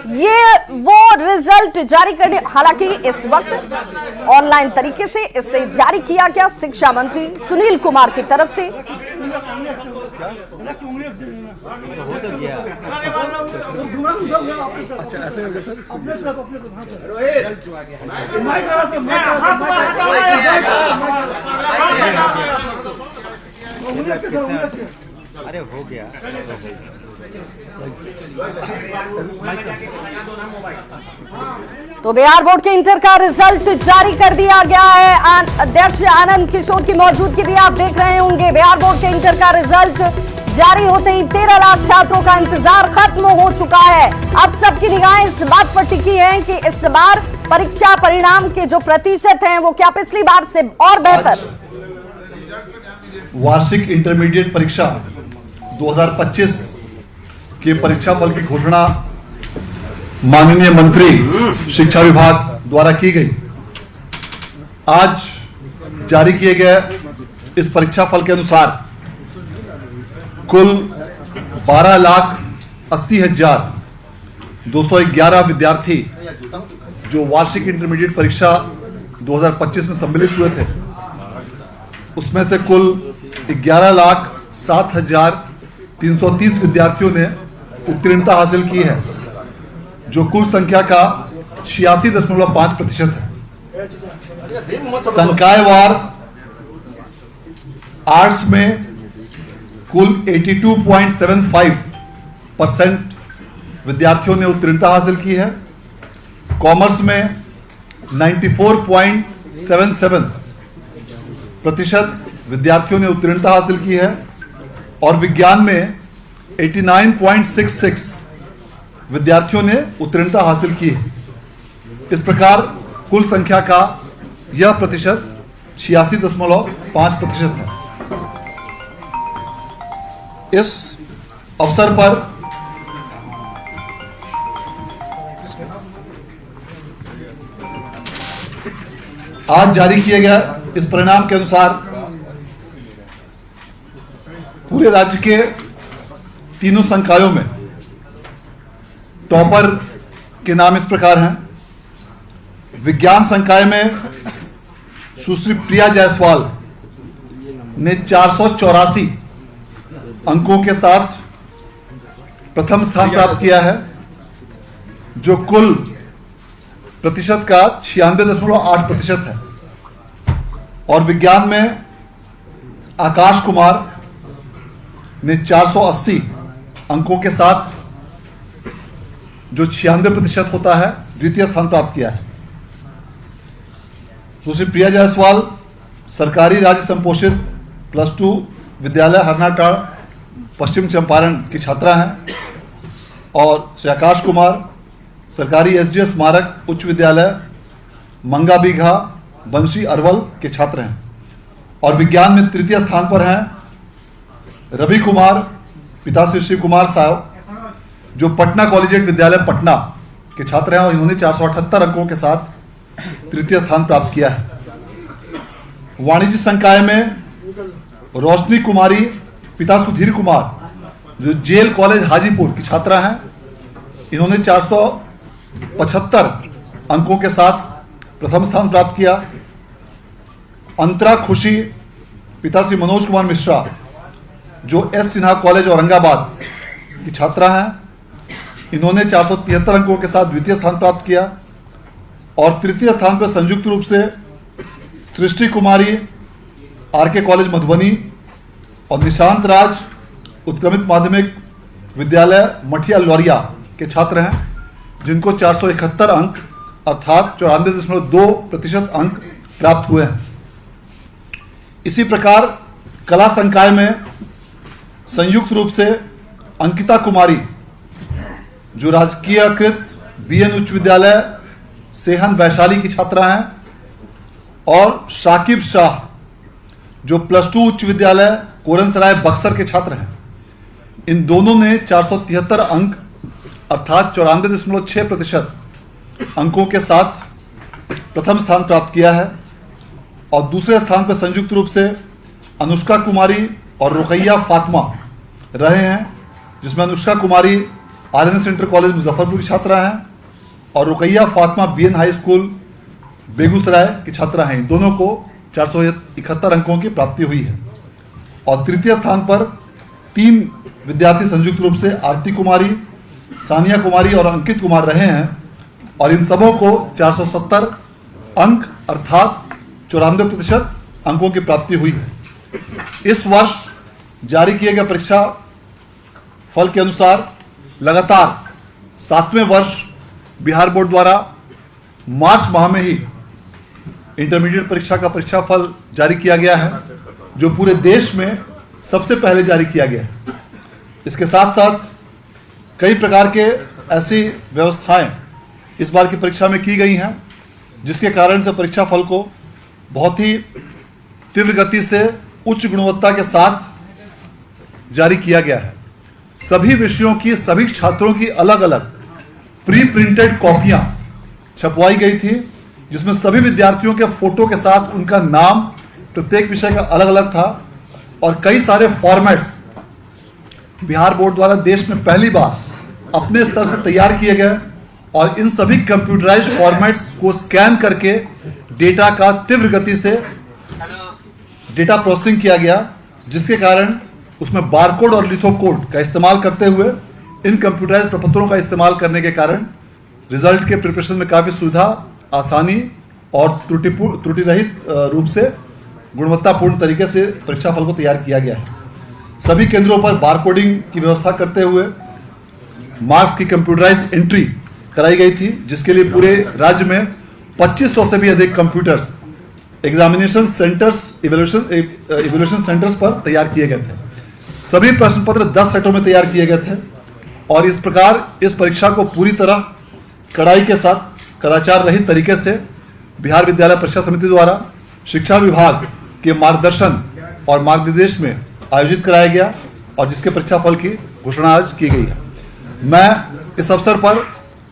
ये वो रिजल्ट जारी करने, हालांकि इस वक्त ऑनलाइन तरीके से इसे जारी किया गया शिक्षा मंत्री सुनील कुमार की तरफ से। अच्छा ऐसे हो गया सर। अरे हो गया। तो बिहार बोर्ड के इंटर का रिजल्ट जारी कर दिया गया है। अध्यक्ष आनंद किशोर की मौजूदगी भी आप देख रहे होंगे। बिहार बोर्ड के इंटर का रिजल्ट जारी होते ही 13 लाख छात्रों का इंतजार खत्म हो चुका है। अब सबकी निगाहें इस बात पर टिकी हैं कि इस बार परीक्षा परिणाम के जो प्रतिशत हैं वो क्या पिछली बार से और बेहतर। वार्षिक इंटरमीडिएट परीक्षा 2025 के परीक्षा फल की घोषणा माननीय मंत्री शिक्षा विभाग द्वारा की गई। आज जारी किए गए इस परीक्षा फल के अनुसार कुल 12,80,211 विद्यार्थी जो वार्षिक इंटरमीडिएट परीक्षा 2025 में सम्मिलित हुए थे, उसमें से कुल 11,07,330 विद्यार्थियों ने उत्तीर्णता हासिल की है, जो कुल संख्या का 86.5% है। संकायवार आर्ट्स में कुल 82.75% विद्यार्थियों ने उत्तीर्णता हासिल की है। कॉमर्स में 94.77% विद्यार्थियों ने उत्तीर्णता हासिल की है और विज्ञान में 89.66 विद्यार्थियों ने उत्तीर्णता हासिल की है। इस प्रकार कुल संख्या का यह प्रतिशत 86.5% है। इस अवसर पर आज जारी किए गए इस परिणाम के अनुसार पूरे राज्य के तीनों संकायों में टॉपर के नाम इस प्रकार हैं। विज्ञान संकाय में सुश्री प्रिया जायसवाल ने 484 अंकों के साथ प्रथम स्थान प्राप्त किया है, जो कुल प्रतिशत का 96.8% है। और विज्ञान में आकाश कुमार ने 480 अंकों के साथ, जो 96% होता है, द्वितीय स्थान प्राप्त किया है। सुश्री प्रिया जायसवाल सरकारी राज्य संपोषित +2 विद्यालय हरनाटाड़ पश्चिम चंपारण की छात्रा हैं और श्री आकाश कुमार सरकारी एसडीएस स्मारक उच्च विद्यालय मंगा बीघा बंशी अरवल के छात्र हैं। और विज्ञान में तृतीय स्थान पर हैं रवि कुमार पिता श्री शिव कुमार साहब, जो पटना कॉलेजिएट विद्यालय पटना के छात्र हैं और इन्होंने 478 अंकों के साथ तृतीय स्थान प्राप्त किया है। वाणिज्य संकाय में रोशनी कुमारी पिता सुधीर कुमार, जो जेल कॉलेज हाजीपुर की छात्रा हैं, इन्होंने 475 अंकों के साथ प्रथम स्थान प्राप्त किया। अंतरा खुशी पिता श्री मनोज कुमार मिश्रा, जो एस सिन्हा कॉलेज औरंगाबाद की छात्रा हैं, इन्होंने 473 अंकों के साथ द्वितीय स्थान प्राप्त किया। और तृतीय स्थान पर संयुक्त रूप से सृष्टि कुमारी आरके कॉलेज मधुबनी और निशांत राज उत्क्रमित माध्यमिक विद्यालय मठिया लौरिया के छात्र हैं, जिनको 471 अंक अर्थात 94.2% अंक प्राप्त हुए हैं। इसी प्रकार कला संकाय में संयुक्त रूप से अंकिता कुमारी, जो राजकीयकृत बीएन उच्च विद्यालय सेहन वैशाली की छात्रा हैं, और शाकिब शाह, जो +2 उच्च विद्यालय कोरनसराय बक्सर के छात्र हैं, इन दोनों ने 473 अंक अर्थात 94.6% अंकों के साथ प्रथम स्थान प्राप्त किया है। और दूसरे स्थान पर संयुक्त रूप से अनुष्का कुमारी और रुकैया फातिमा रहे हैं, जिसमें Anushka Kumari RNS inter college Muzaffarpur की छात्रा हैं और Rukaiya Fatima BN high school Begusarai की छात्रा हैं। इन दोनों को 471 अंकों की प्राप्ति हुई है। और तृतीय स्थान पर 3 विद्यार्थी संयुक्त रूप से आरती कुमारी, सानिया कुमारी और अंकित कुमार रहे हैं और इन सबों को 470 अंक अर्थात 94% अंकों की प्राप्ति हुई है। इस वर्ष जारी किए गए परीक्षा फल के अनुसार लगातार 7वें वर्ष बिहार बोर्ड द्वारा मार्च माह में ही इंटरमीडिएट परीक्षा का परीक्षा फल जारी किया गया है, जो पूरे देश में सबसे पहले जारी किया गया है। इसके साथ साथ कई प्रकार के ऐसी व्यवस्थाएं इस बार की परीक्षा में की गई हैं, जिसके कारण से परीक्षा फल को बहुत ही तीव्र गति से उच्च गुणवत्ता के साथ जारी किया गया है। सभी विषयों की सभी छात्रों की अलग अलग प्री प्रिंटेड कॉपियां छपवाई गई थी, जिसमें सभी विद्यार्थियों के फोटो के साथ उनका नाम प्रत्येक विषय का अलग अलग था और कई सारे फॉर्मेट्स बिहार बोर्ड द्वारा देश में पहली बार अपने स्तर से तैयार किए गए और इन सभी कंप्यूटराइज्ड फॉर्मेट्स को स्कैन करके डेटा का तीव्र गति से डेटा प्रोसेसिंग किया गया, जिसके कारण उसमें बारकोड और लिथोकोड का इस्तेमाल करते हुए इन कंप्यूटराइज्ड प्रपत्रों का इस्तेमाल करने के कारण रिजल्ट के प्रिपरेशन में काफी सुविधा, आसानी और त्रुटि रहित रूप से गुणवत्तापूर्ण तरीके से परीक्षा फल को तैयार किया गया है। सभी केंद्रों पर बारकोडिंग की व्यवस्था करते हुए मार्क्स की कंप्यूटराइज्ड एंट्री कराई गई थी, जिसके लिए पूरे राज्य में 2500 से भी अधिक computers examination centres, evaluation centres पर तैयार किए गए थे। सभी प्रश्न पत्र 10 सेटों में तैयार किए गए थे और इस प्रकार इस परीक्षा को पूरी तरह कड़ाई के साथ कदाचार रहित तरीके से बिहार विद्यालय परीक्षा समिति द्वारा शिक्षा विभाग के मार्गदर्शन और मार्गनिर्देश में आयोजित कराया गया और जिसके परीक्षा फल की घोषणा आज की गई है। मैं इस अवसर पर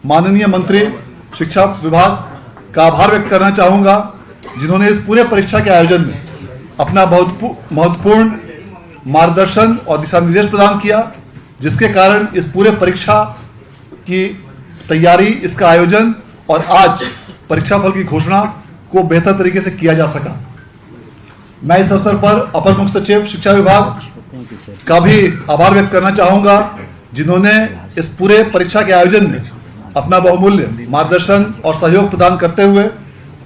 माननीय मंत्री शिक्षा विभाग का आभार व्यक्त करना चाहूंगा, जिन्होंने इस पूरे परीक्षा के आयोजन में अपना बहुत महत्वपूर्ण मार्गदर्शन और दिशा निर्देश प्रदान किया, जिसके कारण इस पूरे परीक्षा की तैयारी, इसका आयोजन और आज परीक्षा फल की घोषणा को बेहतर तरीके से किया जा सका। मैं इस अवसर पर अपर मुख्य सचिव शिक्षा विभाग का भी आभार व्यक्त करना चाहूंगा, जिन्होंने इस पूरे परीक्षा के आयोजन में अपना बहुमूल्य मार्गदर्शन और सहयोग प्रदान करते हुए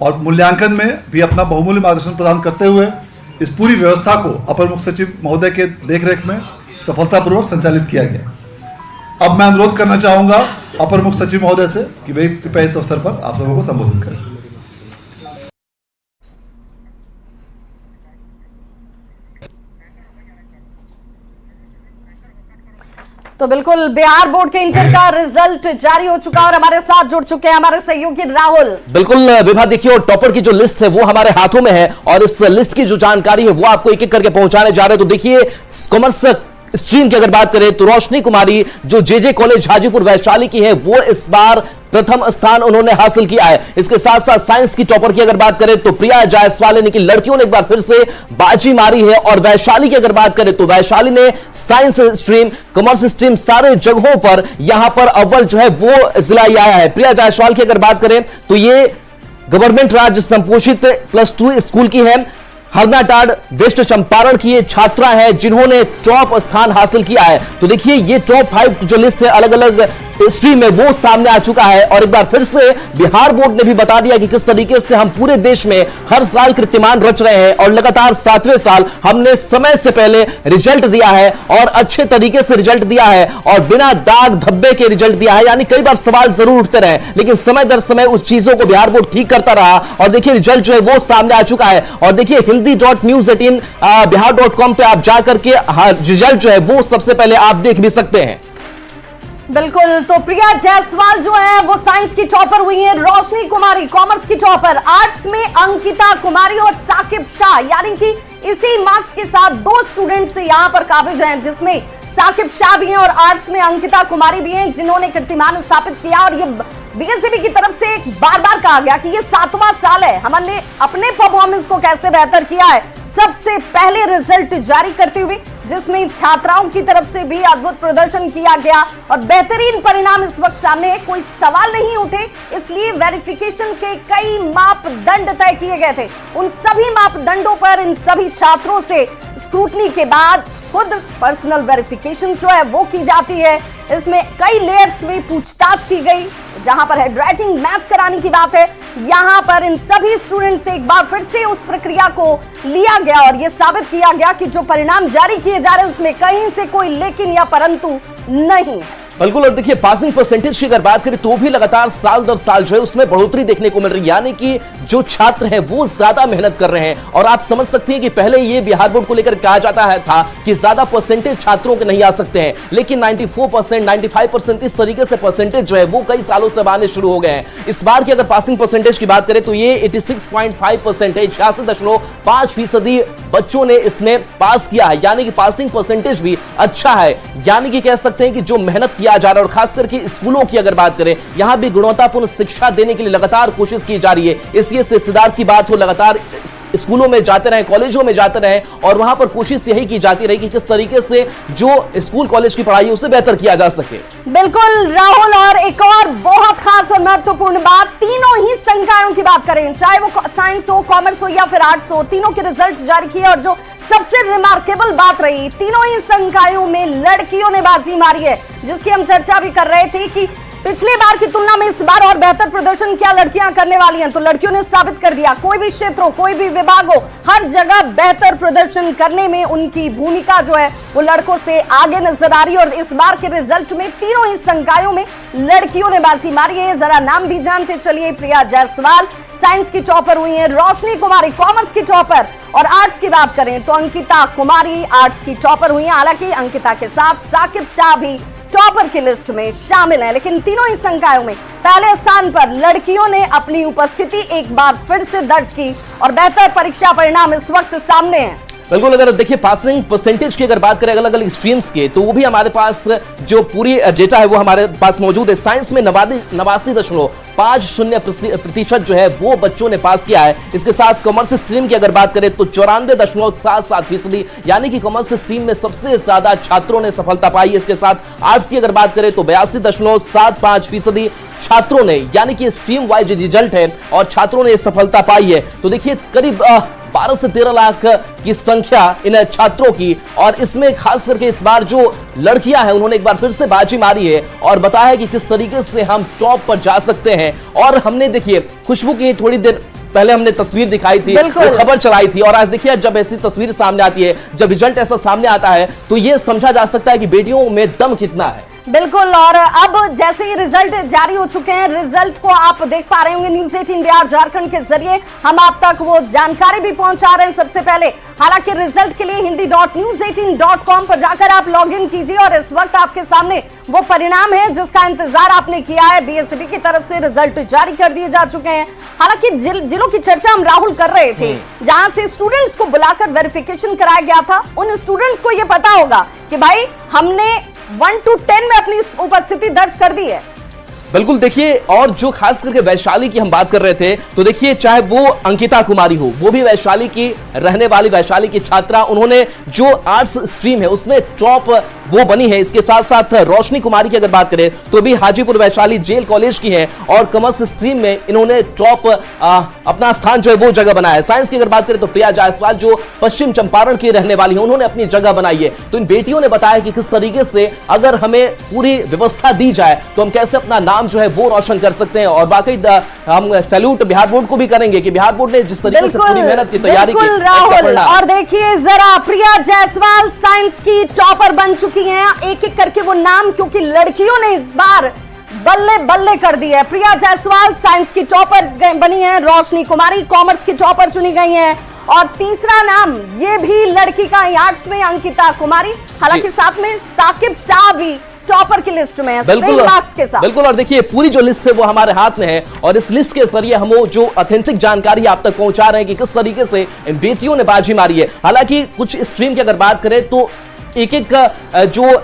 और मूल्यांकन में भी अपना बहुमूल्य मार्गदर्शन प्रदान करते हुए इस पूरी व्यवस्था को अपर मुख्य सचिव महोदय के देखरेख में सफलतापूर्वक संचालित किया गया। अब मैं अनुरोध करना चाहूंगा अपर मुख्य सचिव महोदय से कि वे कृपया इस अवसर पर आप सबों को संबोधित करें। तो बिल्कुल बिहार बोर्ड के इंटर का रिजल्ट जारी हो चुका और हमारे साथ जुड़ चुके हैं हमारे सहयोगी राहुल। बिल्कुल विभा, देखिए और टॉपर की जो लिस्ट है वो हमारे हाथों में है और इस लिस्ट की जो जानकारी है वो आपको एक एक करके पहुंचाने जा रहे हैं। तो देखिए कॉमर्स स्ट्रीम की अगर बात करें तो रोशनी कुमारी जो जे कॉलेज हाजीपुर वैशाली की है वो इस बार प्रथम स्थान उन्होंने हासिल किया है। इसके साथ साथ साइंस की टॉपर की अगर बात करें तो प्रिया जायसवाल यानी कि लड़कियों ने एक बार फिर से बाजी मारी है। और वैशाली की अगर बात करें तो वैशाली ने साइंस स्ट्रीम, कॉमर्स स्ट्रीम सारे जगहों पर यहां पर अव्वल जो है वो जिला आया है। प्रिया जायसवाल की अगर बात करें तो ये गवर्नमेंट राज्य संपोषित +2 स्कूल की है। हरनाटाड़ वेस्ट चंपारण की ये छात्रा है जिन्होंने टॉप स्थान हासिल किया है। तो देखिए ये टॉप 5 जो लिस्ट है अलग अलग स्ट्रीम में वो सामने आ चुका है और एक बार फिर से बिहार बोर्ड ने भी बता दिया कि किस तरीके से हम पूरे देश में हर साल कीर्तिमान रच रहे हैं और लगातार 7वें साल हमने समय से पहले रिजल्ट दिया है और अच्छे तरीके से रिजल्ट दिया है और बिना दाग धब्बे के रिजल्ट दिया है। यानी कई बार सवाल जरूर उठते रहे लेकिन समय दर समय उस चीजों को बिहार बोर्ड ठीक करता रहा और देखिए रिजल्ट जो है वो सामने आ चुका है। और देखिए हिंदी.news18 बिहार.com पे आप जाकर के रिजल्ट जो है वो सबसे पहले आप देख भी सकते हैं। बिल्कुल, तो प्रिया जायसवाल जो है वो साइंस की टॉपर हुई है, रोशनी कुमारी कॉमर्स की टॉपर, आर्ट्स में अंकिता कुमारी और साकिब शाह, यानी कि इसी मार्क्स के साथ 2 स्टूडेंट्स यहां पर काबिज हैं, जिसमें साकिब शाह भी हैं और आर्ट्स में अंकिता कुमारी भी हैं जिन्होंने कीर्तिमान स्थापित किया। और ये बीएससीबी की तरफ से बार बार कहा गया कि ये 7वां साल है, हमने अपने परफॉर्मेंस को कैसे बेहतर किया है, सबसे पहले रिजल्ट जारी करते हुए जिसमें छात्राओं की तरफ से भी अद्भुत प्रदर्शन किया गया और बेहतरीन परिणाम इस वक्त सामने है। कोई सवाल नहीं उठे, इसलिए वेरिफिकेशन के कई मापदंड तय किए गए थे। उन सभी मापदंडों पर इन सभी छात्रों से स्क्रूटनी के बाद खुद पर्सनल वेरिफिकेशन जो है वो की जाती है। इसमें कई लेयर्स में पूछताछ की गई। जहां पर हैंडराइटिंग मैच कराने की बात है, यहां पर इन सभी स्टूडेंट से एक बार फिर से उस प्रक्रिया को लिया गया और यह साबित किया गया कि जो परिणाम जारी किए जा रहे हैं उसमें कहीं से कोई लेकिन या परंतु नहीं है। बिल्कुल। और देखिए पासिंग परसेंटेज की अगर बात करें तो भी लगातार साल दर साल जो है उसमें बढ़ोतरी देखने को मिल रही है, यानी कि जो छात्र हैं वो ज्यादा मेहनत कर रहे हैं। और आप समझ सकते हैं कि पहले ये बिहार बोर्ड को लेकर कहा जाता है था कि ज्यादा परसेंटेज छात्रों के नहीं आ सकते हैं, लेकिन 94%, 95% इस तरीके से परसेंटेज जो है वो कई सालों से आने शुरू हो गए हैं। इस बार की अगर पासिंग परसेंटेज की बात करें तो ये 86.5% है, 86.5% बच्चों ने इसमें पास किया है, यानी कि पासिंग परसेंटेज भी अच्छा है। यानी कि कह सकते हैं कि जो मेहनत किया जा रहा है और खास करके स्कूलों की अगर बात करें, यहां भी गुणवत्तापूर्ण शिक्षा देने के लिए लगातार कोशिश की जा रही है। इसलिए सिद्धार्थ की बात हो, लगातार स्कूलों में जाते रहे, कॉलेजों में जाते रहे और वहां पर कोशिश यही की जाती रही कि किस तरीके से जो स्कूल कॉलेज की पढ़ाई है उसे बेहतर किया जा सके। बिल्कुल राहुल, और एक और बहुत खास और महत्वपूर्ण बात, तीनों ही संकायों की बात करें, चाहे वो साइंस हो, कॉमर्स हो या फिर आर्ट्स हो, तीनों के रिजल्ट जारी किए और जो सबसे रिमार्केबल बात रही, तीनों ही संकायों में लड़कियों ने बाजी मारी है, जिसकी हम चर्चा भी कर रहे थे कि पिछली बार की तुलना में इस बार और बेहतर प्रदर्शन क्या लड़कियां करने वाली हैं। तो लड़कियों ने साबित कर दिया, कोई भी क्षेत्र हो, कोई भी विभाग हो, हर जगह बेहतर प्रदर्शन करने में उनकी भूमिका जो है वो लड़कों से आगे नजर आ रही है। और इस बार के रिजल्ट में तीनों ही संकायों में लड़कियों ने बाजी मारी है। जरा नाम भी जानते चलिए। प्रिया जायसवाल साइंस की टॉपर हुई है, रोशनी कुमारी कॉमर्स की टॉपर, और आर्ट्स की बात करें तो अंकिता कुमारी आर्ट्स की टॉपर हुई है। हालांकि अंकिता के साथ साकिब शाह भी टॉपर की लिस्ट में शामिल है, लेकिन तीनों ही संकायों में पहले स्थान पर लड़कियों ने अपनी उपस्थिति एक बार फिर से दर्ज की और बेहतर परीक्षा परिणाम इस वक्त सामने हैं। बिल्कुल। अगर देखिए पासिंग परसेंटेज की अगर बात करें अलग अलग स्ट्रीम्स के, तो वो भी हमारे पास जो पूरी डेटा है वो हमारे पास मौजूद है। साइंस में 89.50% जो है वो बच्चों ने पास किया है। इसके साथ कॉमर्स स्ट्रीम की अगर बात करें तो 94.77%, यानी कि कॉमर्स स्ट्रीम में सबसे ज्यादा छात्रों ने सफलता पाई है। इसके साथ आर्ट्स की अगर बात करें तो 82.75% छात्रों ने, यानी कि स्ट्रीम वाइज रिजल्ट है और छात्रों ने सफलता पाई है। तो देखिए करीब 12 से 13 लाख की संख्या इन छात्रों की, और इसमें खास करके इस बार जो लड़कियां हैं उन्होंने एक बार फिर से बाजी मारी है और बताया है कि किस तरीके से हम टॉप पर जा सकते हैं। और हमने देखिए खुशबू की थोड़ी देर पहले हमने तस्वीर दिखाई थी, तो खबर चलाई थी, और आज देखिए जब ऐसी तस्वीर सामने आती है, जब रिजल्ट ऐसा सामने आता है तो यह समझा जा सकता है कि बेटियों में दम कितना है। बिल्कुल। और अब जैसे ही रिजल्ट जारी हो चुके हैं, रिजल्ट को आप देख पा रहे होंगे न्यूज 18 बिहार झारखंड के जरिए हम आप तक वो जानकारी भी पहुंचा रहे हैं सबसे पहले। हालांकि रिजल्ट के लिए hindi.news18.com पर जाकर आप लॉग इन कीजिए और इस वक्त आपके सामने वो परिणाम है जिसका इंतजार आपने किया है। बीएसबी की तरफ से रिजल्ट जारी कर दिए जा चुके हैं। हालांकि जिलों की चर्चा हम राहुल कर रहे थे, जहां से स्टूडेंट्स को बुलाकर वेरिफिकेशन कराया गया था, उन स्टूडेंट्स को यह पता होगा कि भाई हमने 1 to 10 में अपनी उपस्थिति दर्ज कर दी है। बिल्कुल। देखिए और जो खास करके वैशाली की हम बात कर रहे थे, तो देखिए चाहे वो अंकिता कुमारी हो, वो भी वैशाली की रहने वाली, वैशाली की छात्रा, उन्होंने जो आर्ट्स स्ट्रीम है उसमें टॉप वो बनी है। इसके साथ साथ रोशनी कुमारी की अगर बात करें तो भी हाजीपुर वैशाली जेल कॉलेज की है और कॉमर्स स्ट्रीम में इन्होंने टॉप अपना स्थान जो है वो जगह बनाया है। साइंस की अगर बात करें तो प्रिया जायसवाल जो पश्चिम चंपारण की रहने वाली है, उन्होंने अपनी जगह बनाई है। तो इन बेटियों ने बताया कि किस तरीके से अगर हमें पूरी व्यवस्था दी जाए तो हम कैसे अपना नाम जो है वो रोशन कर सकते हैं। और वाकई हम सैल्यूट बिहार बोर्ड को भी करेंगे कि बिहार बोर्ड ने जिस तरीके से पूरी मेहनत की तैयारी की। राहुल, और देखिए जरा प्रिया जायसवाल साइंस की टॉपर बन चुकी हैं, एक एक करके वो नाम, क्योंकि लड़कियों ने इस बार बल्ले बल्ले कर दी है। प्रिया जायसवाल साइंस की टॉपर बनी है, रोशनी कुमारी कॉमर्स की टॉपर चुनी गई हैं, और तीसरा नाम ये भी लड़की का आर्ट्स में अंकिता कुमारी, हालांकि साथ में साकिब शाह भी टॉपर की लिस्ट में है, बिल्कुल मार्क्स के साथ। बिल्कुल। और देखिए पूरी जो लिस्ट है वो हमारे हाथ में है और इस लिस्ट के जरिए हम वो जो ऑथेंटिक जानकारी आप तक पहुंचा रहे हैं कि किस तरीके से इन बेटियों ने बाजी मारी है। हालांकि कुछ स्ट्रीम की अगर बात करें तो एक एक जो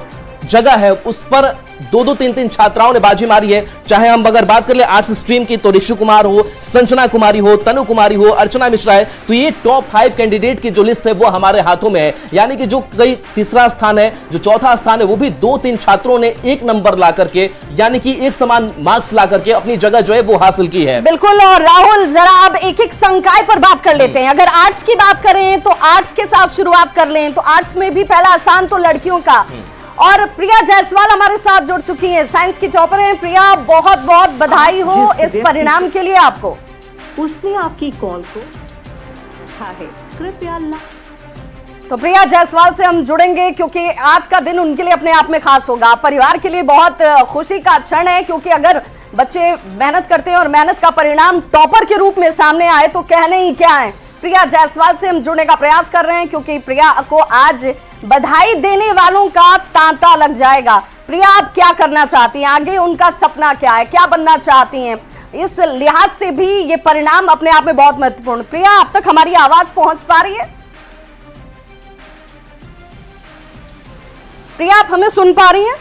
जगह है उस पर 2-2, 3-3 छात्राओं ने बाजी मारी है। चाहे हम अगर बात कर ले आर्ट्स स्ट्रीम की तो ऋषि कुमार हो, संजना कुमारी हो, तनु कुमारी हो, अर्चना मिश्रा है, तो ये टॉप 5 कैंडिडेट की जो लिस्ट है वो हमारे हाथों में है। यानी कि जो कई तीसरा स्थान है, जो चौथा स्थान है, वो भी 2-3 छात्रों ने एक नंबर ला करके, यानी कि एक समान मार्क्स ला करके अपनी जगह जो है वो हासिल की है। बिल्कुल। और राहुल, जरा अब एक एक संकाय पर बात कर लेते हैं। अगर आर्ट्स की बात करें तो आर्ट्स के साथ शुरुआत कर लें तो आर्ट्स में भी पहला स्थान तो लड़कियों का, और प्रिया जायसवाल हमारे साथ जुड़ चुकी हैं, साइंस की टॉपर हैं। प्रिया, बहुत बहुत बधाई हो इस परिणाम के लिए आपको। उसने आपकी कॉल को उठा है, कृपया तो प्रिया जायसवाल से हम जुड़ेंगे क्योंकि आज का दिन उनके लिए अपने आप में खास होगा, परिवार के लिए बहुत खुशी का क्षण है, क्योंकि अगर बच्चे मेहनत करते हैं और मेहनत का परिणाम टॉपर के रूप में सामने आए तो कहने ही क्या है। प्रिया जायसवाल से हम जुड़ने का प्रयास कर रहे हैं क्योंकि प्रिया को आज बधाई देने वालों का तांता लग जाएगा। प्रिया, आप क्या करना चाहती हैं आगे, उनका सपना क्या है, क्या बनना चाहती हैं? इस लिहाज से भी ये परिणाम अपने आप में बहुत महत्वपूर्ण। प्रिया, अब तक हमारी आवाज पहुंच पा रही है? प्रिया, आप हमें सुन पा रही हैं?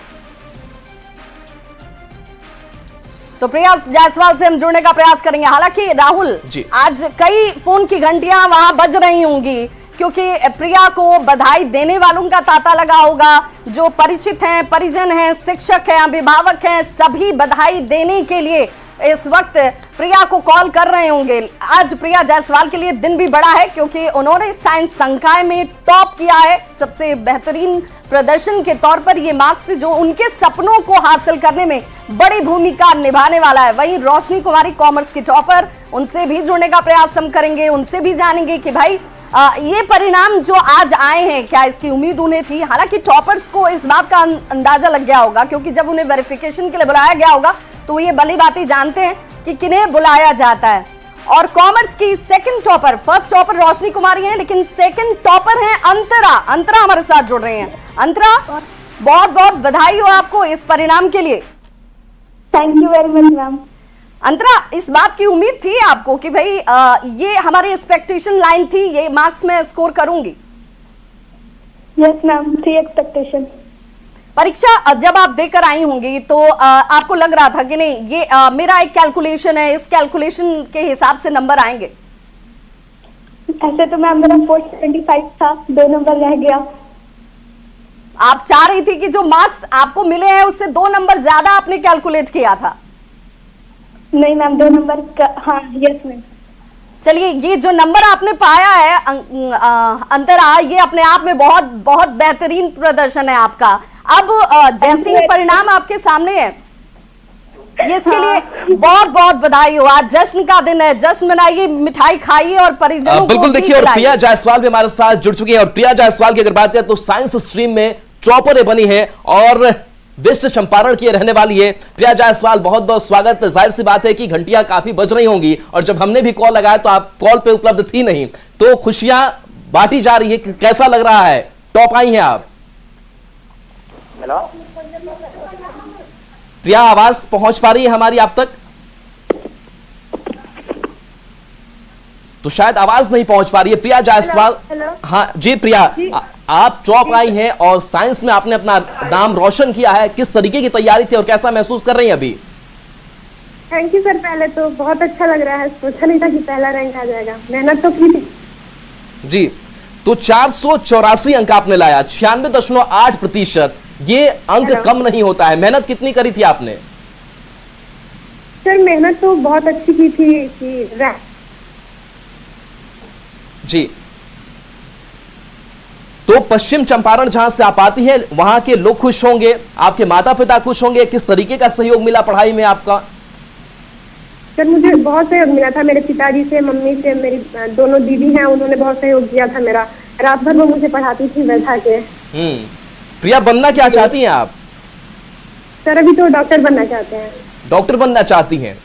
तो प्रिया जायसवाल से हम जुड़ने का प्रयास करेंगे। हालांकि राहुल, आज कई फोन की घंटियां वहां बज रही होंगी क्योंकि प्रिया को बधाई देने वालों का तांता लगा होगा। जो परिचित हैं, परिजन हैं, शिक्षक हैं, अभिभावक हैं, सभी बधाई देने के लिए इस वक्त प्रिया को कॉल कर रहे होंगे। आज प्रिया जायसवाल के लिए दिन भी बड़ा है क्योंकि उन्होंने साइंस संकाय में टॉप किया है। सबसे बेहतरीन प्रदर्शन के तौर पर ये मार्क्स जो उनके सपनों को हासिल करने में बड़ी भूमिका निभाने वाला है। वहीं रोशनी कुमारी कॉमर्स की टॉपर, उनसे भी जुड़ने का प्रयास हम करेंगे, उनसे भी जानेंगे कि भाई ये परिणाम जो आज आए हैं, क्या इसकी उम्मीद उन्हें थी? हालांकि टॉपर्स को इस बात का अंदाजा लग गया होगा क्योंकि जब उन्हें वेरिफिकेशन के लिए बुलाया गया होगा तो ये भली बातें जानते हैं कि किन्हें बुलाया जाता है। और कॉमर्स की सेकंड टॉपर, फर्स्ट टॉपर रोशनी कुमारी हैं, लेकिन सेकंड टॉपर हैं अंतरा। अंतरा हमारे साथ जुड़ रहे हैं। अंतरा, बहुत बहुत बधाई हो आपको इस परिणाम के लिए। Thank you very much ma'am. Antara, इस बात की उम्मीद थी आपको कि भाई ये हमारी एक्सपेक्टेशन लाइन थी, ये मार्क्स में स्कोर करूंगी? यस मैम, थी एक्सपेक्टेशन। परीक्षा जब आप देकर आई होंगी तो आपको लग रहा था कि नहीं ये मेरा एक कैलकुलेशन है, इस कैलकुलेशन के हिसाब से नंबर आएंगे? ऐसे तो मैम मेरा 425 था, 2 नंबर रह गया। आप चाह रही थी कि जो मार्क्स आपको मिले हैं उससे 2 नंबर ज्यादा आपने कैलकुलेट किया था? नहीं मैम, 2 नंबर का, हाँ यस मैम। चलिए, ये जो नंबर आपने पाया है अंतरा, ये अपने आप में बहुत बहुत बेहतरीन प्रदर्शन है आपका। अब जैसे ही परिणाम आपके सामने है, ये इसके लिए बहुत बहुत बधाई हो। आज जश्न का दिन है, जश्न मनाइए, मिठाई खाइए और परिजनों को बिल्कुल देखिए। और प्रिया जायसवाल भी हमारे साथ जुड़ चुकी है और प्रिया जायसवाल की अगर बात करें तो साइंस स्ट्रीम में टॉपर बनी है और वेस्ट चंपारण की रहने वाली है। प्रिया जायसवाल, बहुत बहुत स्वागत। जाहिर सी बात है कि घंटियां काफी बज रही होंगी और जब हमने भी कॉल लगाया तो आप कॉल पे उपलब्ध थी नहीं, तो खुशियां बांटी जा रही है, कैसा लग रहा है? टॉप आई हैं आप। हेलो प्रिया, आवाज पहुंच पा रही है हमारी आप तक? तो शायद आवाज नहीं पहुंच पा रही है। प्रिया जायसवाल, हाँ जी प्रिया, आप टॉप आई हैं और साइंस में आपने अपना नाम रोशन किया है। किस तरीके की तैयारी थी और कैसा महसूस कर रही हैं अभी? Thank you sir. पहले तो बहुत अच्छा लग रहा है, सोचा नहीं था कि पहला रैंक आ जाएगा, मेहनत तो की थी जी। तो 484 अंक आपने लाया, 96.8%। ये अंक कम नहीं होता है। मेहनत कितनी करी थी आपने? सर मेहनत तो बहुत अच्छी की थी कि जी। तो पश्चिम चंपारण जहां से आप आती हैं, वहां के लोग खुश होंगे, आपके माता पिता खुश होंगे। किस तरीके का सहयोग मिला पढ़ाई में आपका? सर मुझे बहुत सहयोग मिला था, मेरे पिताजी से, मम्मी से, मेरी दोनों दीदी हैं, उन्होंने बहुत सहयोग किया था मेरा। रात भर वो मुझे पढ़ाती थी बैठा के। प्रिया, बनना क्या चाहती हैं आप? सर अभी तो डॉक्टर बनना चाहते हैं। डॉक्टर बनना चाहती हैं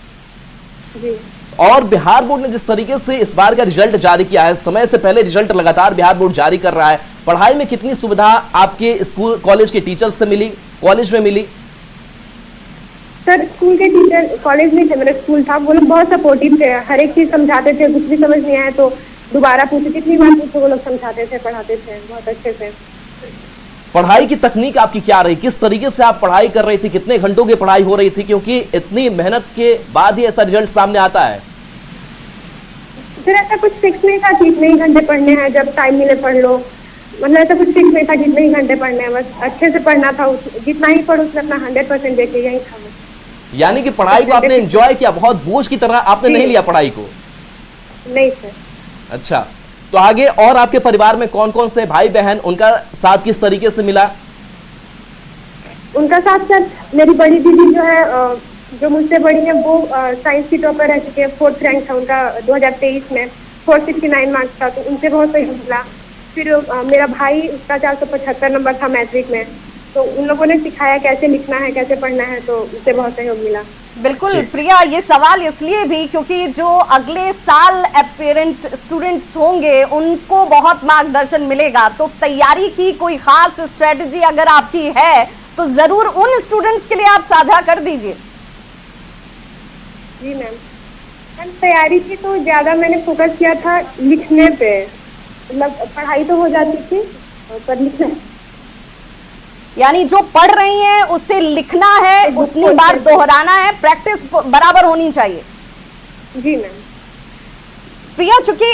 जी। और बिहार बोर्ड ने जिस तरीके से इस बार का रिजल्ट जारी किया है, समय से पहले रिजल्ट लगातार बिहार बोर्ड जारी कर रहा है, पढ़ाई में कितनी सुविधा आपके स्कूल कॉलेज के टीचर्स से मिली, कॉलेज में मिली? सर स्कूल के टीचर, कॉलेज में थे, मेरा स्कूल था, वो लोग बहुत सपोर्टिव थे, हर एक चीज समझाते थे। कुछ भी समझ नहीं आया तो दोबारा पूछे, कितनी बार पूछे वो लोग समझाते थे, पढ़ाते थे बहुत अच्छे से। पढ़ाई की तकनीक आपकी क्या रही, किस तरीके से आप पढ़ाई कर रही थी, कितने घंटों की पढ़ाई हो रही थी, क्योंकि इतनी मेहनत के बाद ही ऐसा रिजल्ट सामने आता है। फिर ऐसा कुछ फिक्स नहीं था कि इतने ही घंटे पढ़ने हैं, जब टाइम मिले पढ़ लो, मतलब ऐसा कुछ फिक्स नहीं था कि इतने ही घंटे पढ़ने हैं, बस अच्छे से पढ़ना था, जितना ही पढ़ो उसमें अपना 100% देके यही था। यानी कि पढ़ाई को आपने एंजॉय किया, बहुत बोझ की तरह आपने नहीं लिया पढ़ाई को। नहीं सर। अच्छा, तो आगे और आपके परिवार में कौन कौन से भाई बहन, उनका साथ किस तरीके से मिला? उनका साथ सर मेरी बड़ी दीदी जो है, जो मुझसे बड़ी है, वो साइंस की टॉपर रह चुके हैं, 4th रैंक था उनका 2023 में, 469 मार्क्स था, तो उनसे बहुत सहयोग मिला। फिर मेरा भाई, उसका 475 नंबर था मैट्रिक में, तो उन लोगों ने सिखाया कैसे लिखना है, कैसे पढ़ना है, तो उससे बहुत सहयोग मिला। बिल्कुल प्रिया, ये सवाल इसलिए भी क्योंकि जो अगले साल एस्पिरेंट स्टूडेंट्स होंगे उनको बहुत मार्गदर्शन मिलेगा, तो तैयारी की कोई खास स्ट्रेटजी अगर आपकी है तो जरूर उन स्टूडेंट्स के लिए आप साझा कर दीजिए। जी मैम, तैयारी की तो ज्यादा मैंने फोकस किया था लिखने पे, मतलब पढ़ाई तो हो जाती थी पर लिखना, यानी जो पढ़ रही हैं उससे लिखना है, उतनी बार दोहराना है, प्रैक्टिस बराबर होनी चाहिए। जी मैम। प्रिया, चूंकि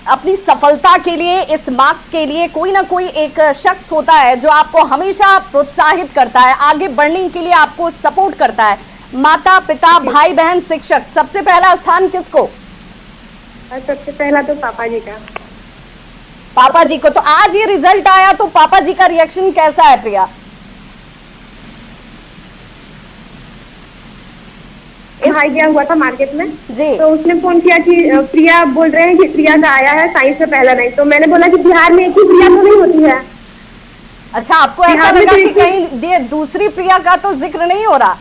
अपनी सफलता के लिए, इस मार्क्स के लिए कोई ना कोई एक शख्स होता है जो आपको हमेशा प्रोत्साहित करता है, आगे बढ़ने के लिए आपको सपोर्ट करता है, माता पिता, भाई बहन, शिक्षक, सबसे पहला स्थान किसको? सबसे पहला तो पापा जी का। पापा जी को। तो आज ये रिजल्ट आया तो पापा जी का रिएक्शन कैसा है प्रिया? भाई गया हुआ था मार्केट में जी, तो उसने फोन किया कि प्रिया बोल रहे हैं कि प्रिया का आया है साइंस में पहला रैंक, तो मैंने बोला कि बिहार में एक ही प्रिया तो नहीं होती है। अच्छा, आपको ऐसा लगा कि कहीं ये दूसरी प्रिया का तो जिक्र नहीं हो रहा?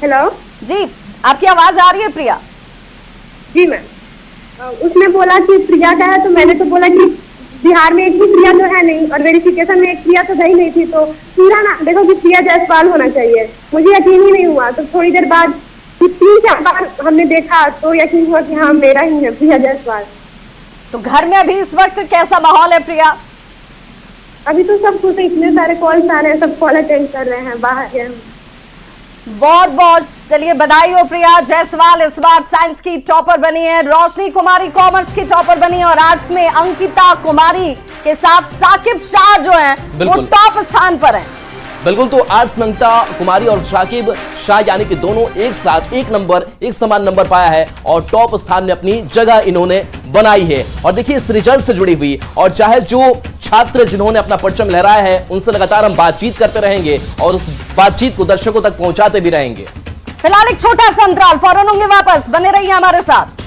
हेलो जी, आपकी आवाज आ रही है प्रिया? जी मैम। उसने बोला कि प्रिया का है, तो मैंने तो बोला कि बिहार में एक ही प्रिया तो है नहीं, और वेरिफिकेशन में एक प्रिया तो गई नहीं थी, तो पूरा ना देखो कि प्रिया जायसवाल होना चाहिए। मुझे यकीन ही नहीं हुआ, तो थोड़ी देर बाद 3-4 बार हमने देखा तो यकीन हुआ कि हाँ मेरा ही है प्रिया जायसवाल। तो घर में अभी इस वक्त कैसा माहौल है प्रिया? अभी तो सब कुछ, इतने सारे कॉल्स आ रहे हैं, सब कॉल अटेंड कर रहे हैं, बाहर हैं। बहुत बहुत चलिए बधाई हो प्रिया जायसवाल, इस बार साइंस की टॉपर बनी है। रोशनी कुमारी कॉमर्स की टॉपर बनी है, और आर्ट्स में अंकिता कुमारी के साथ साकिब शाह जो हैं वो टॉप स्थान पर हैं। बिल्कुल, तो आर्ट्स में अंकिता कुमारी और साकिब शाह यानी कि दोनों एक साथ एक समान नंबर पाया है और टॉप स्थान में अपनी जगह इन्होंने बनाई है। और देखिए, इस रिजल्ट से जुड़ी हुई और चाहे जो छात्र जिन्होंने अपना परचम लहराया है उनसे लगातार हम बातचीत करते रहेंगे और उस बातचीत को दर्शकों तक पहुंचाते भी रहेंगे। फिलहाल एक छोटा सा अंतराल, फौरन होंगे वापस, बने रहिए हमारे साथ।